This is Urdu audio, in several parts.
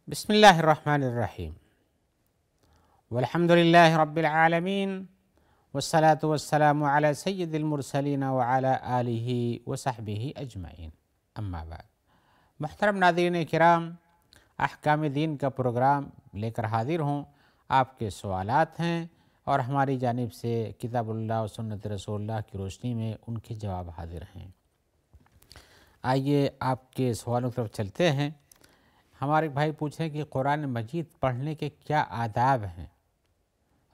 بسم اللہ الرحمن الرحیم والحمد للہ رب العالمین والصلاة والسلام علی سید المرسلین وعلی آلہ وصحبہ اجمعین، اما بعد۔ محترم ناظرین کرام، احکام دین کا پروگرام لے کر حاضر ہوں۔ آپ کے سوالات ہیں اور ہماری جانب سے کتاب اللہ و سنت رسول اللہ کی روشنی میں ان کے جواب حاضر ہیں۔ آئیے آپ کے سوالوں کی طرف چلتے ہیں۔ ہمارے بھائی پوچھیں کہ قرآن مجید پڑھنے کے کیا آداب ہیں،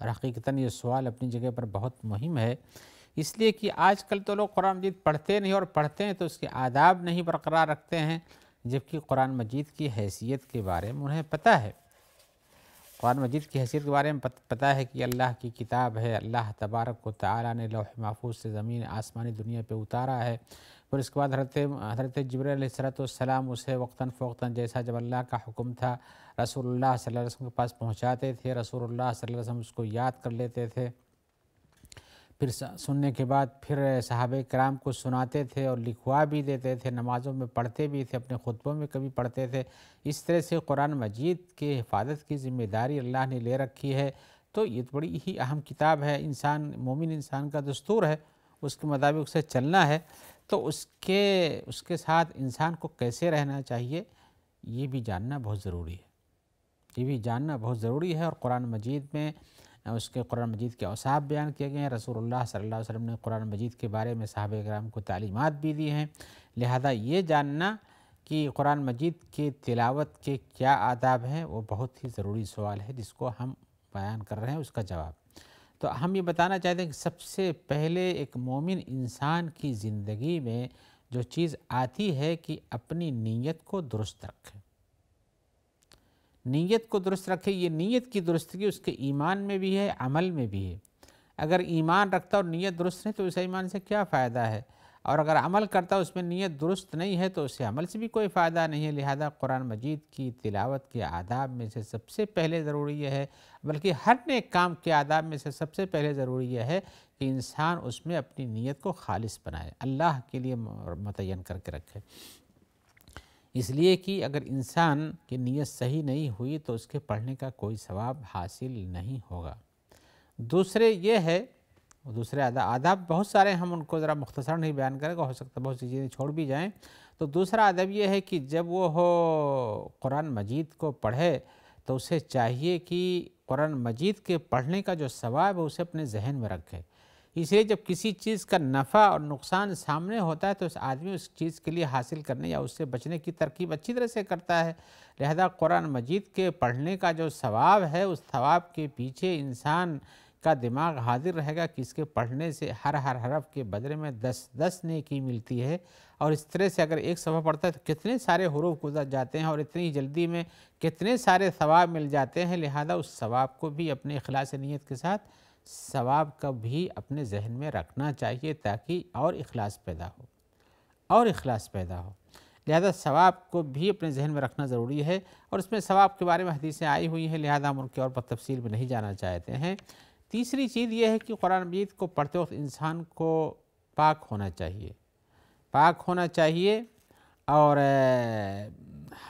اور حقیقتاً یہ سوال اپنی جگہ پر بہت مہم ہے، اس لیے کہ آج کل تو لوگ قرآن مجید پڑھتے نہیں، اور پڑھتے ہیں تو اس کے آداب نہیں برقرار رکھتے ہیں، جبکہ قرآن مجید کی حیثیت کے بارے میں انہیں پتہ ہے۔ قرآن مجید کی حیثیت کے بارے میں پتہ ہے کہ اللہ کی کتاب ہے، اللہ تبارک و تعالیٰ نے لوح محفوظ سے زمین آسمانی دنیا پہ اتارا ہے، پھر اس کے بعد حضرت جبرائیل علیہ السلام اسے وقتاً فوقتاً جیسا جب اللہ کا حکم تھا رسول اللہ صلی اللہ علیہ وسلم کے پاس پہنچاتے تھے، رسول اللہ صلی اللہ علیہ وسلم اس کو یاد کر لیتے تھے، پھر سننے کے بعد پھر صحابہ کرام کو سناتے تھے اور لکھوا بھی دیتے تھے، نمازوں میں پڑھتے بھی تھے، اپنے خطبوں میں کبھی پڑھتے تھے۔ اس طرح سے قرآن مجید کے حفاظت کی ذمہ داری اللہ نے لے رکھی ہے، تو یہ بڑی ہی اہم کتاب ہے۔ انسان، مومن انسان کا دستور ہے، اس کے مطابق اسے چلنا ہے، تو اس کے ساتھ انسان کو کیسے رہنا چاہیے یہ بھی جاننا بہت ضروری ہے، اور قرآن مجید میں قرآن مجید کے اوصاف بیان کیے گئے ہیں۔ رسول اللہ صلی اللہ علیہ وسلم نے قرآن مجید کے بارے میں صحابہ کرام کو تعلیمات بھی دی ہیں، لہذا یہ جاننا کہ قرآن مجید کی تلاوت کے کیا آداب ہیں وہ بہت ہی ضروری سوال ہے، جس کو ہم بیان کر رہے ہیں اس کا جواب۔ تو ہم یہ بتانا چاہتے ہیں کہ سب سے پہلے ایک مومن انسان کی زندگی میں جو چیز آتی ہے کہ اپنی نیت کو درست رکھے، نیت کو درست رکھے۔ یہ نیت کی درستگی اس کے ایمان میں بھی ہے، عمل میں بھی ہے۔ اگر ایمان رکھتا اور نیت درست نہیں تو اس ایمان سے کیا فائدہ ہے، اور اگر عمل کرتا اس میں نیت درست نہیں ہے تو اسے عمل سے بھی کوئی فائدہ نہیں ہے۔ لہذا قرآن مجید کی تلاوت کے آداب میں سے سب سے پہلے ضروری یہ ہے، بلکہ ہر نیک کام کے آداب میں سے سب سے پہلے ضروری یہ ہے کہ انسان اس میں اپنی نیت کو خالص بنائے، اللہ کے لیے متعین کر کے رکھے۔ اس لیے کہ اگر انسان کی نیت صحیح نہیں ہوئی تو اس کے پڑھنے کا کوئی ثواب حاصل نہیں ہوگا۔ دوسرے آداب بہت سارے، ہم ان کو ذرا مختصر نہیں بیان کریں گے، ہو سکتا ہے بہت سی چیزیں چھوڑ بھی جائیں۔ تو دوسرا ادب یہ ہے کہ جب وہ قرآن مجید کو پڑھے تو اسے چاہیے کہ قرآن مجید کے پڑھنے کا جو ثواب ہے اسے اپنے ذہن میں رکھے۔ اس لیے جب کسی چیز کا نفع اور نقصان سامنے ہوتا ہے تو اس آدمی اس چیز کے لیے حاصل کرنے یا اس سے بچنے کی ترکیب اچھی طرح سے کرتا ہے۔ لہذا قرآن مجید کے پڑھنے کا جو ثواب ہے اس ثواب کے پیچھے انسان کا دماغ حاضر رہے گا کہ اس کے پڑھنے سے ہر حرف کے بدلے میں 10 نیکی ملتی ہے، اور اس طرح سے اگر ایک صفحہ پڑھتا ہے تو کتنے سارے حروف گزر جاتے ہیں اور اتنی جلدی میں کتنے سارے ثواب مل جاتے ہیں۔ لہذا اس ثواب کو بھی اپنے اخلاص نیت کے ساتھ ثواب کا بھی اپنے ذہن میں رکھنا چاہیے، تاکہ اور اخلاص پیدا ہو۔ لہذا ثواب کو بھی اپنے ذہن میں رکھنا ضروری ہے، اور اس میں ثواب کے بارے میں حدیثیں آئی ہوئی ہیں، لہذا ہم ان کی اور پر تفصیل میں نہیں جانا چاہتے ہیں۔ تیسری چیز یہ ہے کہ قرآن مجید کو پڑھتے وقت انسان کو پاک ہونا چاہیے، اور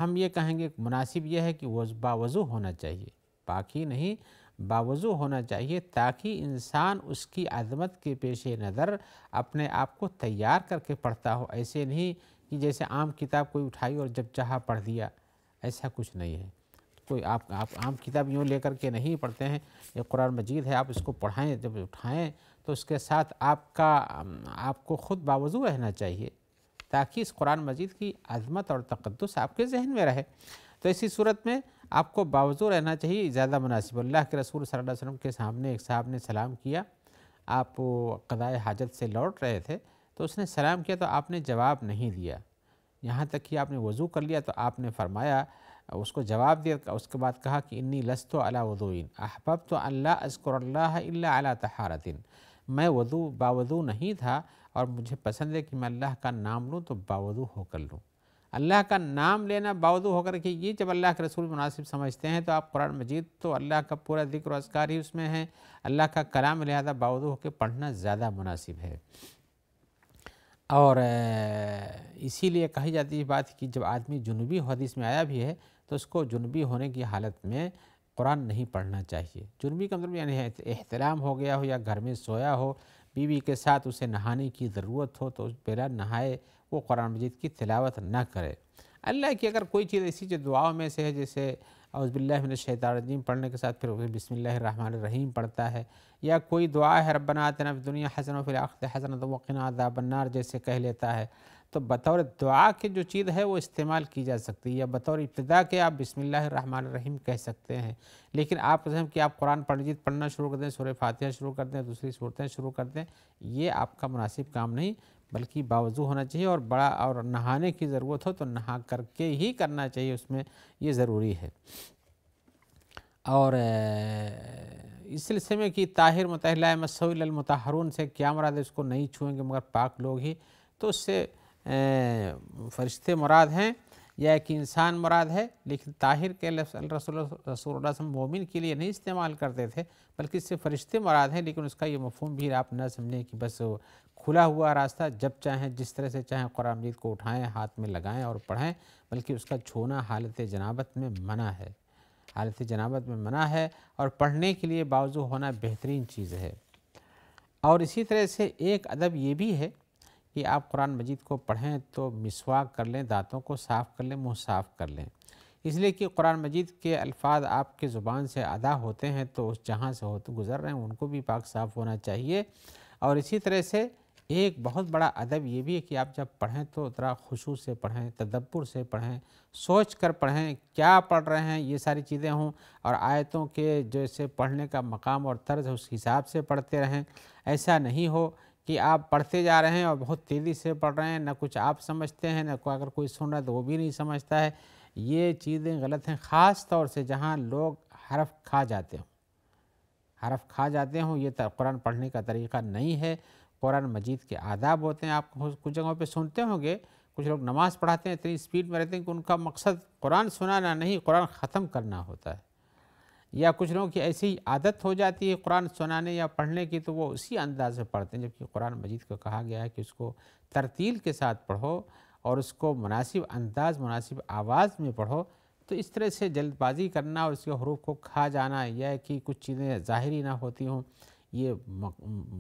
ہم یہ کہیں گے مناسب یہ ہے کہ باوضو ہونا چاہیے، پاک ہی نہیں باوضو ہونا چاہیے، تاکہ انسان اس کی عظمت کے پیش نظر اپنے آپ کو تیار کر کے پڑھتا ہو۔ ایسے نہیں کہ جیسے عام کتاب کوئی اٹھائی اور جب چاہا پڑھ دیا، ایسا کچھ نہیں ہے۔ کوئی آپ عام کتاب یوں لے کر کے نہیں پڑھتے ہیں، یہ قرآن مجید ہے، آپ اس کو پڑھائیں، جب اٹھائیں تو اس کے ساتھ آپ کو خود باوضو رہنا چاہیے، تاکہ اس قرآن مجید کی عظمت اور تقدس آپ کے ذہن میں رہے۔ تو اسی صورت میں آپ کو باوضو رہنا چاہیے، زیادہ مناسب۔ اللہ کے رسول صلی اللہ علیہ وسلم کے سامنے ایک صاحب نے سلام کیا، آپ قضائے حاجت سے لوٹ رہے تھے، تو اس نے سلام کیا تو آپ نے جواب نہیں دیا، یہاں تک کہ آپ نے وضو کر لیا تو آپ نے فرمایا، اس کو جواب دیا، اس کے بعد کہا کہ انی لست علی وضوء احببت ان لا اذکر اللہ الا علی طہارۃ، میں باوضو نہیں تھا اور مجھے پسند ہے کہ میں اللہ کا نام لوں تو باوضو ہو کر لوں۔ اللہ کا نام لینا باوضو ہو کر کے، یہ جب اللہ کے رسول مناسب سمجھتے ہیں تو آپ قرآن مجید تو اللہ کا پورا ذکر و اذکار ہی اس میں ہے، اللہ کا کلام، لہذا باوضو ہو کے پڑھنا زیادہ مناسب ہے۔ اور اسی لیے کہی جاتی ہے بات کہ جب آدمی جنوبی، حدیث میں آیا بھی ہے، تو اس کو جنبی ہونے کی حالت میں قرآن نہیں پڑھنا چاہیے۔ جنبی کا مطلب یعنی احتلام ہو گیا ہو یا گھر میں سویا ہو، بیوی کے ساتھ اسے نہانے کی ضرورت ہو تو اس بلا نہائے وہ قرآن مجید کی تلاوت نہ کرے۔ اللہ کی اگر کوئی چیز ایسی جو دعاؤں میں سے ہے، جیسے اعوذ باللہ من الشیطان الرجیم پڑھنے کے ساتھ پھر بسم اللہ الرحمن الرحیم پڑھتا ہے، یا کوئی دعا ہے ربنا آتنا فی الدنیا حسنۃ وفی الآخرۃ حسنۃ وقنا عذاب النار جیسے کہہ لیتا ہے، تو بطور دعا کے جو چیز ہے وہ استعمال کی جا سکتی ہے، یا بطور ابتدا کے آپ بسم اللہ الرحمن الرحیم کہہ سکتے ہیں۔ لیکن آپ کہ آپ قرآن مجید پڑھنا شروع کر دیں، سورہ فاتحہ شروع کر دیں، دوسری صورتیں شروع کر دیں، یہ آپ کا مناسب کام نہیں، بلکہ باوضو ہونا چاہیے، اور بڑا اور نہانے کی ضرورت ہو تو نہا کر کے ہی کرنا چاہیے، اس میں یہ ضروری ہے۔ اور اس سلسلے میں کہ طاہر مطہر لا یمسہ الا المطہرون سے کیا مراد ہے؟ اس کو نہیں چھوئیں گے مگر پاک لوگ ہی، تو اس سے فرشتے مراد ہیں یا ایک انسان مراد ہے، لیکن طاہر کے لفظ رسول اللہ صلی اللہ علیہ وسلم مومن کے لیے نہیں استعمال کرتے تھے، بلکہ اس سے فرشتے مراد ہیں۔ لیکن اس کا یہ مفہوم بھی آپ نہ سمجھیں کہ بس کھلا ہوا راستہ جب چاہیں جس طرح سے چاہیں قرآن مجید کو اٹھائیں، ہاتھ میں لگائیں اور پڑھیں، بلکہ اس کا چھونا حالت جنابت میں منع ہے، حالت جنابت میں منع ہے، اور پڑھنے کے لیے باوضو ہونا بہترین چیز ہے۔ اور اسی طرح سے ایک ادب یہ بھی ہے کہ آپ قرآن مجید کو پڑھیں تو مسواک کر لیں، دانتوں کو صاف کر لیں، منہ صاف کر لیں، اس لیے کہ قرآن مجید کے الفاظ آپ کے زبان سے ادا ہوتے ہیں تو اس جہاں سے ہوتے گزر رہے ہیں ان کو بھی پاک صاف ہونا چاہیے۔ اور اسی طرح سے ایک بہت بڑا ادب یہ بھی ہے کہ آپ جب پڑھیں تو ذرا خشوع سے پڑھیں، تدبر سے پڑھیں، سوچ کر پڑھیں، کیا پڑھ رہے ہیں یہ ساری چیزیں ہوں، اور آیتوں کے جیسے پڑھنے کا مقام اور طرز ہے اس حساب سے پڑھتے رہیں۔ ایسا نہیں ہو کہ آپ پڑھتے جا رہے ہیں اور بہت تیزی سے پڑھ رہے ہیں، نہ کچھ آپ سمجھتے ہیں، نہ اگر کوئی سن رہا ہے تو وہ بھی نہیں سمجھتا ہے، یہ چیزیں غلط ہیں، خاص طور سے جہاں لوگ حرف کھا جاتے ہوں، حرف کھا جاتے ہوں، یہ قرآن پڑھنے کا طریقہ نہیں ہے۔ قرآن مجید کے آداب ہوتے ہیں، آپ کچھ جگہوں پہ سنتے ہوں گے کچھ لوگ نماز پڑھاتے ہیں اتنی اسپیڈ میں رہتے ہیں کہ ان کا مقصد قرآن سنانا نہیں، قرآن ختم کرنا ہوتا ہے، یا کچھ لوگوں کی ایسی عادت ہو جاتی ہے قرآن سنانے یا پڑھنے کی تو وہ اسی انداز سے پڑھتے ہیں، جبکہ قرآن مجید کو کہا گیا ہے کہ اس کو ترتیل کے ساتھ پڑھو اور اس کو مناسب انداز مناسب آواز میں پڑھو۔ تو اس طرح سے جلد بازی کرنا اور اس کے حروف کو کھا جانا یا کہ کچھ چیزیں ظاہری نہ ہوتی ہوں، یہ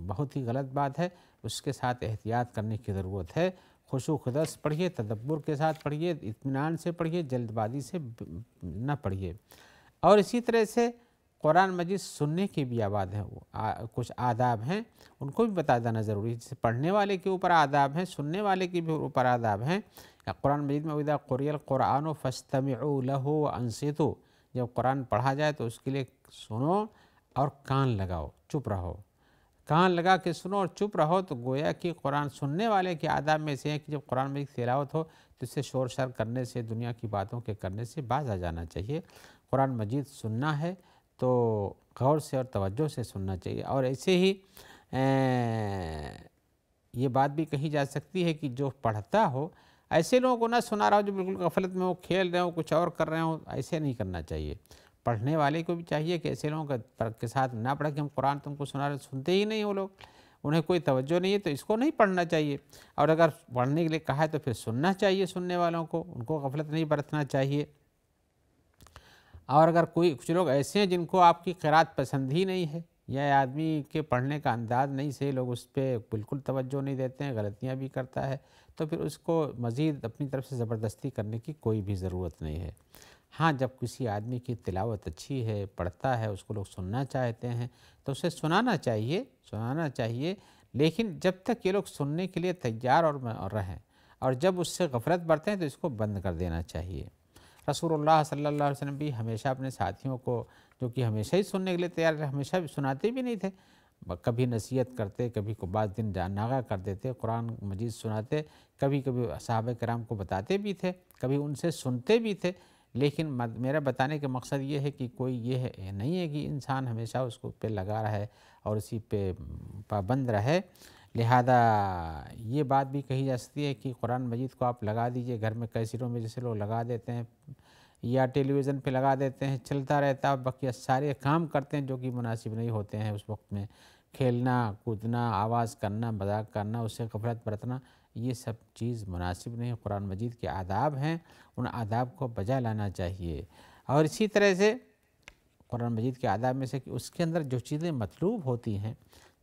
بہت ہی غلط بات ہے، اس کے ساتھ احتیاط کرنے کی ضرورت ہے۔ خشوع و خضوع سے پڑھیے، تدبر کے ساتھ پڑھیے، اطمینان سے پڑھیے، جلد بازی سے نہ پڑھیے۔ اور اسی طرح سے قرآن مجید سننے کے بھی آداب ہیں، کچھ آداب ہیں، ان کو بھی بتا دینا ضروری ہے، جیسے پڑھنے والے کے اوپر آداب ہیں، سننے والے کے بھی اوپر آداب ہیں۔ قرآن مجید میں وَإِذَا قُرِئَ الْقُرْآنُ فَاسْتَمِعُوا لَهُ وَأَنصِتُوا، جب قرآن پڑھا جائے تو اس کے لیے سنو اور کان لگاؤ، چپ رہو، کان لگا کے سنو اور چپ رہو۔ تو گویا کہ قرآن سننے والے کے آداب میں سے ہے کہ جب قرآن مجید تلاوت ہو تو اس سے شور شر کرنے سے، دنیا کی باتوں کے کرنے سے باز آ جانا چاہیے۔ قرآن مجید سننا ہے تو غور سے اور توجہ سے سننا چاہیے۔ اور ایسے ہی یہ بات بھی کہی جا سکتی ہے کہ جو پڑھتا ہو ایسے لوگوں کو نہ سنا رہا ہو جو بالکل غفلت میں ہو، کھیل رہے ہوں، کچھ اور کر رہے ہوں، ایسے نہیں کرنا چاہیے۔ پڑھنے والے کو بھی چاہیے کہ ایسے لوگوں کے ساتھ نہ پڑھے کہ ہم قرآن تم کو سنا رہے، سنتے ہی نہیں وہ لوگ، انہیں کوئی توجہ نہیں ہے، تو اس کو نہیں پڑھنا چاہیے۔ اور اگر پڑھنے کے لیے کہا ہے تو پھر سننا چاہیے، سننے والوں کو ان کو غفلت نہیں برتنا چاہیے۔ اور اگر کچھ لوگ ایسے ہیں جن کو آپ کی قرات پسند ہی نہیں ہے، یا آدمی کے پڑھنے کا انداز نہیں صحیح، لوگ اس پہ بالکل توجہ نہیں دیتے ہیں، غلطیاں بھی کرتا ہے، تو پھر اس کو مزید اپنی طرف سے زبردستی کرنے کی کوئی بھی ضرورت نہیں ہے۔ ہاں، جب کسی آدمی کی تلاوت اچھی ہے، پڑھتا ہے، اس کو لوگ سننا چاہتے ہیں تو اسے سنانا چاہیے، لیکن جب تک یہ لوگ سننے کے لیے تیار اور رہیں، اور جب اس سے غفلت برتیں تو اس کو بند کر دینا چاہیے۔ رسول اللہ صلی اللہ علیہ وسلم بھی ہمیشہ اپنے ساتھیوں کو، جو کہ ہمیشہ ہی سننے کے لیے تیار رہے، ہمیشہ بھی سناتے بھی نہیں تھے، کبھی نصیحت کرتے، کبھی کو بعض دن ناغہ کر دیتے، قرآن مجید سناتے، کبھی صحابہ کرام کو بتاتے بھی تھے، کبھی ان سے سنتے بھی تھے۔ لیکن میرا بتانے کا مقصد یہ ہے کہ کوئی یہ نہیں ہے کہ انسان ہمیشہ اس کو پہ لگا رہے اور اسی پہ پابند رہے۔ لہذا یہ بات بھی کہی جا سکتی ہے کہ قرآن مجید کو آپ لگا دیجئے گھر میں، کیسٹوں میں جیسے لوگ لگا دیتے ہیں یا ٹیلی ویژن پہ لگا دیتے ہیں، چلتا رہتا ہے، باقی سارے کام کرتے ہیں جو کہ مناسب نہیں ہوتے ہیں اس وقت میں، کھیلنا کودنا، آواز کرنا، مذاق کرنا، اس سے غفلت برتنا، یہ سب چیز مناسب نہیں، قرآن مجید کے آداب ہیں، ان آداب کو بجا لانا چاہیے۔ اور اسی طرح سے قرآن مجید کے آداب میں سے کہ اس کے اندر جو چیزیں مطلوب ہوتی ہیں،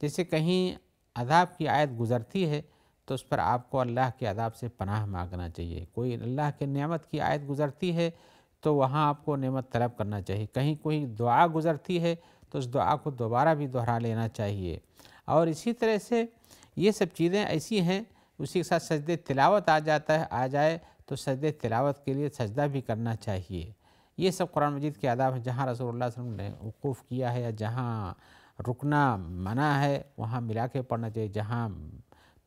جیسے کہیں عذاب کی آیت گزرتی ہے تو اس پر آپ کو اللہ کے عذاب سے پناہ مانگنا چاہیے۔ کوئی اللہ کے نعمت کی آیت گزرتی ہے تو وہاں آپ کو نعمت طلب کرنا چاہیے۔ کہیں کوئی دعا گزرتی ہے تو اس دعا کو دوبارہ بھی دہرا لینا چاہیے۔ اور اسی طرح سے یہ سب چیزیں ایسی ہیں، اسی کے ساتھ سجدے تلاوت آ جائے تو سجدے تلاوت کے لیے سجدہ بھی کرنا چاہیے۔ یہ سب قرآن مجید کے آداب ہیں۔ جہاں رسول اللہ صلی اللہ علیہ وسلم نے وقوف کیا ہے یا جہاں رکنا منع ہے وہاں ملا کے پڑھنا چاہیے، جہاں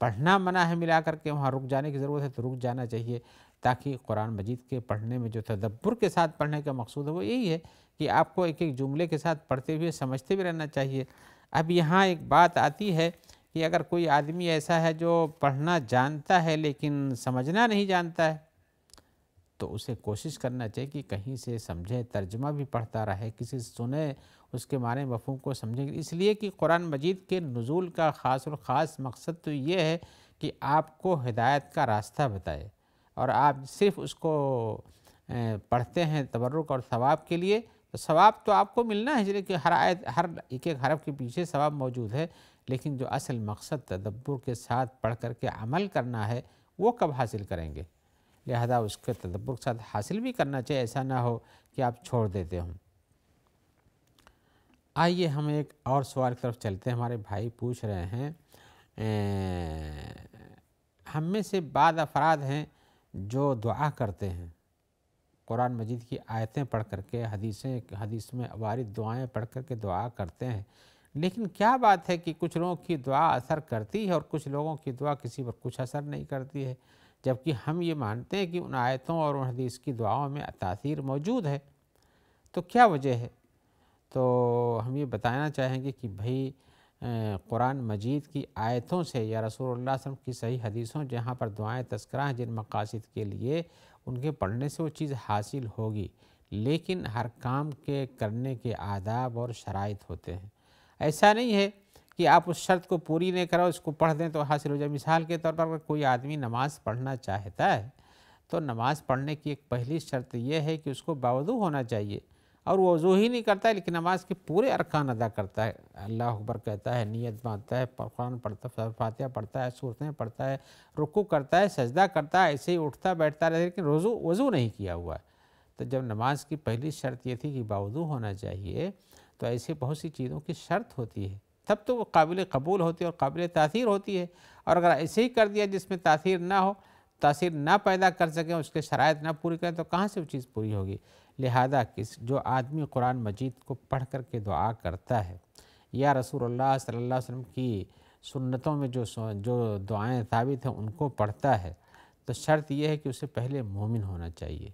پڑھنا منع ہے ملا کر کے وہاں رک جانے کی ضرورت ہے تو رک جانا چاہیے، تاکہ قرآن مجید کے پڑھنے میں جو تدبر کے ساتھ پڑھنے کا مقصود ہے وہ یہی ہے کہ آپ کو ایک ایک جملے کے ساتھ پڑھتے ہوئے سمجھتے بھی رہنا چاہیے۔ اب یہاں ایک بات آتی ہے کہ اگر کوئی آدمی ایسا ہے جو پڑھنا جانتا ہے لیکن سمجھنا نہیں جانتا ہے تو اسے کوشش کرنا چاہیے کہ کہیں سے سمجھے، ترجمہ بھی پڑھتا رہے، کسی سے سنے، اس کے معنی مفہوم کو سمجھے، اس لیے کہ قرآن مجید کے نزول کا خاص اور خاص مقصد تو یہ ہے کہ آپ کو ہدایت کا راستہ بتائے، اور آپ صرف اس کو پڑھتے ہیں تبرک اور ثواب کے لیے، تو ثواب تو آپ کو ملنا ہے، اس لیے کہ ہر آیت، ہر ایک ایک حرف کے پیچھے ثواب موجود ہے، لیکن جو اصل مقصد تدبر کے ساتھ پڑھ کر کے عمل کرنا ہے وہ کب حاصل کریں گے؟ لہذا اس کے تدبر کے ساتھ حاصل بھی کرنا چاہیے، ایسا نہ ہو کہ آپ چھوڑ دیتے ہوں۔ آئیے ہم ایک اور سوال کی طرف چلتے ہیں۔ ہمارے بھائی پوچھ رہے ہیں، ہم میں سے بعض افراد ہیں جو دعا کرتے ہیں، قرآن مجید کی آیتیں پڑھ کر کے، حدیث میں وارد دعائیں پڑھ کر کے دعا کرتے ہیں، لیکن کیا بات ہے کہ کچھ لوگوں کی دعا اثر کرتی ہے اور کچھ لوگوں کی دعا کسی پر کچھ اثر نہیں کرتی ہے، جبکہ ہم یہ مانتے ہیں کہ ان آیتوں اور ان حدیث کی دعاؤں میں تاثیر موجود ہے، تو کیا وجہ ہے؟ تو ہم یہ بتانا چاہیں گے کہ بھئی قرآن مجید کی آیتوں سے یا رسول اللہ صلی اللہ علیہ وسلم کی صحیح حدیثوں جہاں پر دعائیں تذکرہ ہیں جن مقاصد کے لیے، ان کے پڑھنے سے وہ چیز حاصل ہوگی، لیکن ہر کام کے کرنے کے آداب اور شرائط ہوتے ہیں۔ ایسا نہیں ہے کہ آپ اس شرط کو پوری نہیں کرو، اس کو پڑھ دیں تو حاصل ہو جائے۔ مثال کے طور پر اگر کوئی آدمی نماز پڑھنا چاہتا ہے تو نماز پڑھنے کی ایک پہلی شرط یہ ہے کہ اس کو باوضو ہونا چاہیے، اور وہ وضو ہی نہیں کرتا ہے لیکن نماز کے پورے ارکان ادا کرتا ہے، اللہ اکبر کہتا ہے، نیت باندھتا ہے، قرآن پڑھتا ہے، فاتحہ پڑھتا ہے، سورتیں پڑھتا ہے، رکوع کرتا ہے، سجدہ کرتا ہے، ایسے ہی اٹھتا بیٹھتا رہے، لیکن وضو نہیں کیا ہوا ہے۔ تو جب نماز کی پہلی شرط یہ تھی کہ باوضو ہونا چاہیے، تو ایسے بہت سی چیزوں کی شرط ہوتی ہے، تب تو وہ قابل قبول ہوتی ہے اور قابل تاثیر ہوتی ہے، اور اگر ایسے ہی کر دیا جس میں تاثیر نہ ہو، تاثیر نہ پیدا کر سکیں، اس کے شرائط نہ پوری کریں، تو کہاں سے وہ چیز پوری ہوگی؟ لہذا جو آدمی قرآن مجید کو پڑھ کر کے دعا کرتا ہے یا رسول اللہ صلی اللہ علیہ وسلم کی سنتوں میں جو دعائیں ثابت ہیں ان کو پڑھتا ہے، تو شرط یہ ہے کہ اسے پہلے مومن ہونا چاہیے۔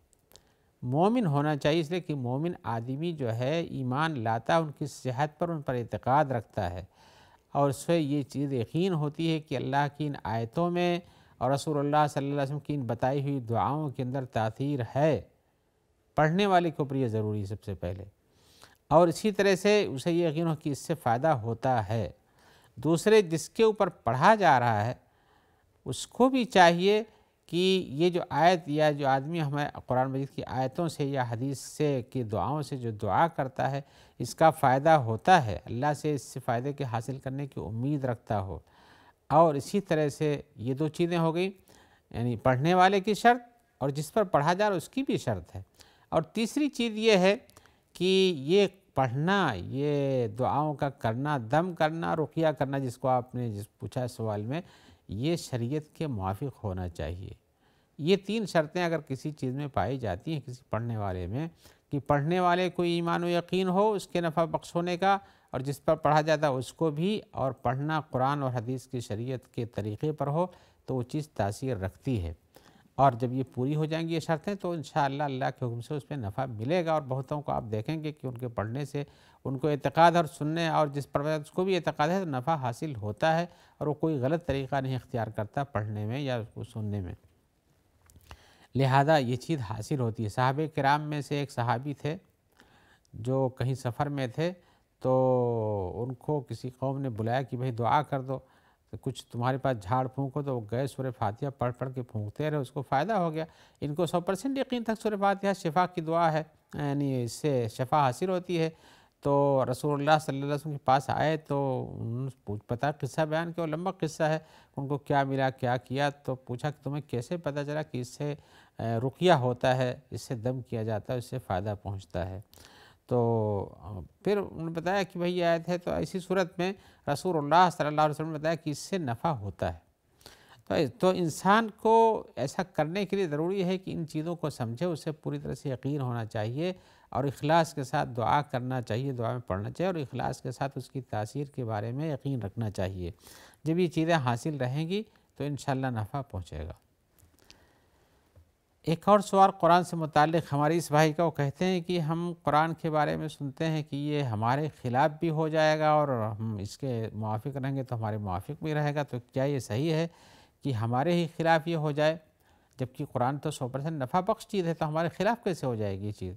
مومن ہونا چاہیے اس لیے کہ مومن آدمی جو ہے ایمان لاتا ہے، ان کی صحت پر، ان پر اعتقاد رکھتا ہے، اور اس سے یہ چیز یقین ہوتی ہے کہ اللہ کی ان آیتوں میں اور رسول اللہ صلی اللہ علیہ وسلم کی ان بتائی ہوئی دعاؤں کے اندر تاثیر ہے۔ پڑھنے والے کے اوپر یہ ضروری ہے سب سے پہلے، اور اسی طرح سے اسے یہ یقین ہو کہ اس سے فائدہ ہوتا ہے۔ دوسرے جس کے اوپر پڑھا جا رہا ہے اس کو بھی چاہیے کہ یہ جو آیت یا جو آدمی ہمیں قرآن مجید کی آیتوں سے یا حدیث سے کی دعاؤں سے جو دعا کرتا ہے اس کا فائدہ ہوتا ہے، اللہ سے اس سے فائدے کے حاصل کرنے کی امید رکھتا ہو۔ اور اسی طرح سے یہ دو چیزیں ہو گئی، یعنی پڑھنے والے کی شرط اور جس پر پڑھا جا رہا اس کی بھی شرط ہے۔ اور تیسری چیز یہ ہے کہ یہ پڑھنا، یہ دعاؤں کا کرنا، دم کرنا، رقیہ کرنا، جس کو آپ نے پوچھا سوال میں، یہ شریعت کے موافق ہونا چاہیے۔ یہ تین شرطیں اگر کسی چیز میں پائی جاتی ہیں کسی پڑھنے والے میں، کہ پڑھنے والے کو ایمان و یقین ہو اس کے نفع بخش ہونے کا، اور جس پر پڑھا جاتا ہے اس کو بھی، اور پڑھنا قرآن اور حدیث کی شریعت کے طریقے پر ہو، تو وہ چیز تاثیر رکھتی ہے۔ اور جب یہ پوری ہو جائیں گی یہ شرطیں تو انشاءاللہ اللہ کے حکم سے اس پہ نفع ملے گا، اور بہتوں کو آپ دیکھیں گے کہ ان کے پڑھنے سے ان کو اعتقاد اور سننے، اور جس پر اس کو بھی اعتقاد ہے تو نفع حاصل ہوتا ہے، اور وہ کوئی غلط طریقہ نہیں اختیار کرتا پڑھنے میں یا اس کو سننے میں، لہذا یہ چیز حاصل ہوتی ہے۔ صحابہ کرام میں سے ایک صحابی تھے جو کہیں سفر میں تھے، تو ان کو کسی قوم نے بلایا کہ بھئی دعا کر دو، تو کچھ تمہارے پاس جھاڑ پھونک ہو تو وہ گئے سورہ فاتحہ پڑھ پڑھ کے پھونکتے رہے، اس کو فائدہ ہو گیا۔ ان کو 100% یقین تک سورہ فاتحہ شفا کی دعا ہے، یعنی اس سے شفا حاصل ہوتی ہے۔ تو رسول اللہ صلی اللہ علیہ وسلم کے پاس آئے تو انہوں نے پتا قصہ بیان کیا، لمبا قصہ ہے، ان کو کیا ملا کیا کیا، تو پوچھا کہ تمہیں کیسے پتہ چلا کہ اس سے رقیہ ہوتا ہے، اس سے دم کیا جاتا ہے، اس سے فائدہ پہنچتا ہے۔ تو پھر انہوں نے بتایا کہ بھئی یہ آیت ہے، تو ایسی صورت میں رسول اللہ صلی اللہ علیہ وسلم نے بتایا کہ اس سے نفع ہوتا ہے۔ تو انسان کو ایسا کرنے کے لیے ضروری ہے کہ ان چیزوں کو سمجھے، اسے پوری طرح سے یقین ہونا چاہیے اور اخلاص کے ساتھ دعا کرنا چاہیے، دعا میں پڑھنا چاہیے، اور اخلاص کے ساتھ اس کی تاثیر کے بارے میں یقین رکھنا چاہیے۔ جب یہ چیزیں حاصل رہیں گی تو انشاءاللہ نفع پہنچے گا۔ ایک اور سوال قرآن سے متعلق ہماری اس بھائی کا، وہ کہتے ہیں کہ ہم قرآن کے بارے میں سنتے ہیں کہ یہ ہمارے خلاف بھی ہو جائے گا اور ہم اس کے موافق رہیں گے تو ہمارے موافق بھی رہے گا، تو کیا یہ صحیح ہے کہ ہمارے ہی خلاف یہ ہو جائے؟ جبکہ قرآن تو 100% نفع بخش چیز ہے، تو ہمارے خلاف کیسے ہو جائے گی یہ چیز؟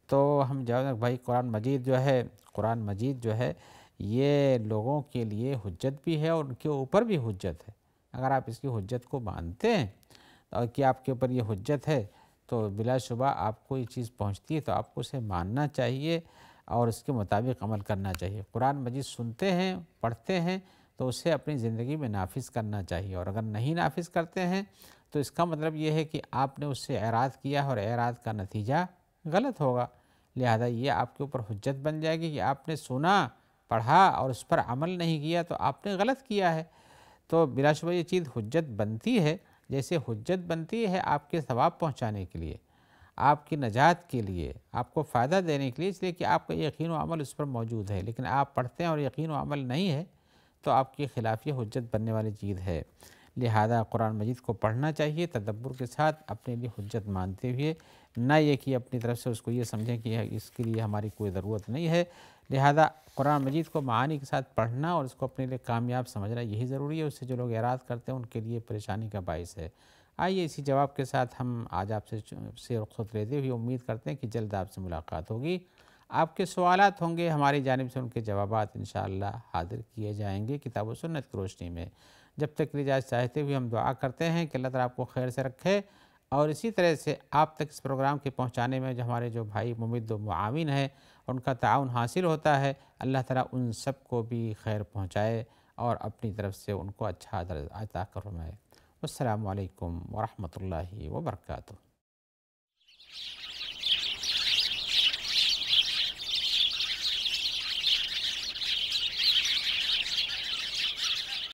تو ہم جواب بھائی قرآن مجید جو ہے یہ لوگوں کے لیے حجت بھی ہے اور ان کے اوپر بھی حجت ہے۔ اگر آپ اس کی حجت کو مانتے ہیں اور کہ آپ کے اوپر یہ حجت ہے تو بلا شبہ آپ کو یہ چیز پہنچتی ہے، تو آپ کو اسے ماننا چاہیے اور اس کے مطابق عمل کرنا چاہیے۔ قرآن مجید سنتے ہیں، پڑھتے ہیں تو اسے اپنی زندگی میں نافذ کرنا چاہیے، اور اگر نہیں نافذ کرتے ہیں تو اس کا مطلب یہ ہے کہ آپ نے اس سے اعراض کیا اور اعراض کا نتیجہ غلط ہوگا، لہذا یہ آپ کے اوپر حجت بن جائے گی کہ آپ نے سنا، پڑھا اور اس پر عمل نہیں کیا تو آپ نے غلط کیا ہے۔ تو بلا شبہ یہ چیز حجت بنتی ہے، جیسے حجت بنتی ہے آپ کے ثواب پہنچانے کے لیے، آپ کی نجات کے لیے، آپ کو فائدہ دینے کے لیے، اس لیے کہ آپ کا یقین و عمل اس پر موجود ہے، لیکن آپ پڑھتے ہیں اور یقین و عمل نہیں ہے تو آپ کے خلاف یہ حجت بننے والی چیز ہے۔ لہذا قرآن مجید کو پڑھنا چاہیے تدبر کے ساتھ، اپنے لیے حجت مانتے ہوئے، نہ یہ کہ اپنی طرف سے اس کو یہ سمجھیں کہ اس کے لیے ہماری کوئی ضرورت نہیں ہے۔ لہذا قرآن مجید کو معانی کے ساتھ پڑھنا اور اس کو اپنے لیے کامیاب سمجھنا یہی ضروری ہے، اس سے جو لوگ اعراض کرتے ہیں ان کے لیے پریشانی کا باعث ہے۔ آئیے اسی جواب کے ساتھ ہم آج آپ سے رخصت لیتے ہوئے امید کرتے ہیں کہ جلد آپ سے ملاقات ہوگی۔ آپ کے سوالات ہوں گے، ہماری جانب سے ان کے جوابات انشاءاللہ حاضر کیے جائیں گے کتاب و سنت کی روشنی میں۔ جب تک اجازت چاہتے ہوئے ہم دعا کرتے ہیں کہ اللہ تعالیٰ آپ کو خیر سے رکھے، اور اسی طرح سے آپ تک اس پروگرام کے پہنچانے میں جو ہمارے جو بھائی ممد و معاون ہیں ان کا تعاون حاصل ہوتا ہے، اللہ تعالیٰ ان سب کو بھی خیر پہنچائے اور اپنی طرف سے ان کو اچھا عطا فرمائے۔ السلام علیکم ورحمۃ اللہ وبرکاتہ۔